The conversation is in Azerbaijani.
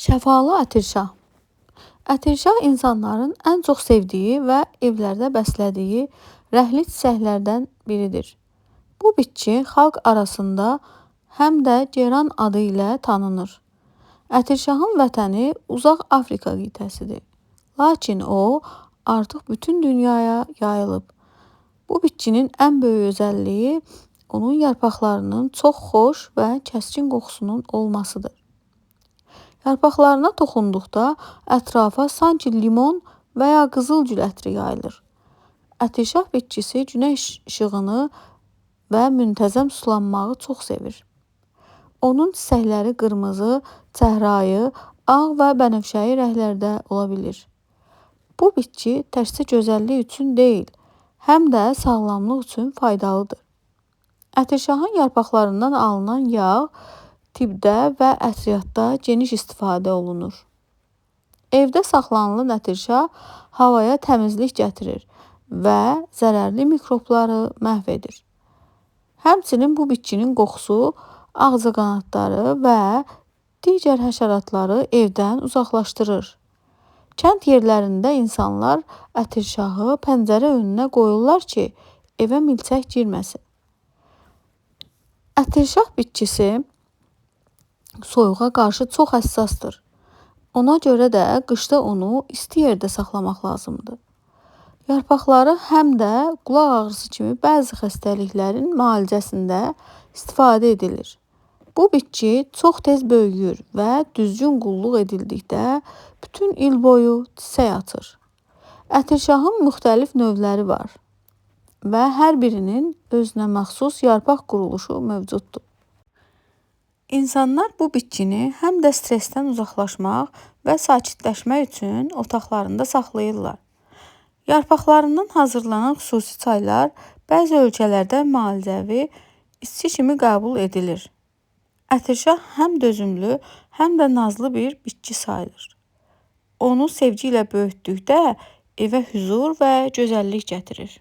Şəfalı ətirşah. Ətirşah insanların ən çox sevdiyi və evlərdə bəslədiyi rəhli çiçəklərdən biridir. Bu bitki xalq arasında həm də Ceyran adı ilə tanınır. Ətirşahın vətəni uzaq Afrika qitəsidir. Lakin o, artıq bütün dünyaya yayılıb. Bu bitkinin ən böyük özəlliyi onun yarpaqlarının çox xoş və kəskin qoxusunun olmasıdır. Yarpaqlarına toxunduqda ətrafa sanki limon və ya qızılgül ətri yayılır. Ətirşah bitkisi günəş işığını və müntəzəm sulanmağı çox sevir. Onun çiçəkləri qırmızı, çəhrayı, ağ və bənövşəyi rənglərdə ola bilir. Bu bitki təkcə gözəllik üçün deyil, həm də sağlamlıq üçün faydalıdır. Ətirşahın yarpaqlarından alınan yağ tibbdə və ətriyyatda geniş istifadə olunur. Evdə saxlanılan ətirşah havaya təmizlik gətirir və zərərli mikrobları məhv edir. Həmçinin bu bitkinin qoxusu ağcaqanadları və digər həşəratları evdən uzaqlaşdırır. Kənd yerlərində insanlar ətirşahı pəncərə önünə qoyurlar ki, evə milçək girməsin. Ətirşah bitkisi soyuğa qarşı çox həssasdır. Ona görə də qışda onu isti yerdə saxlamaq lazımdır. Yarpaqları həm də qulaq ağrısı kimi bəzi xəstəliklərin müalicəsində istifadə edilir. Bu bitki çox tez böyüyür və düzgün qulluq edildikdə bütün il boyu çiçək açır. Ətirşahın müxtəlif növləri var və hər birinin özünə məxsus yarpaq quruluşu mövcuddur. İnsanlar bu bitkini həm də stressdən uzaqlaşmaq və sakitləşmək üçün otaqlarında saxlayırlar. Yarpaqlarından hazırlanan xüsusi çaylar bəzi ölkələrdə müalicəvi içki kimi qəbul edilir. Ətirşah həm dözümlü, həm də nazlı bir bitki sayılır. Onu sevgi ilə böyütdükdə evə hüzur və gözəllik gətirir.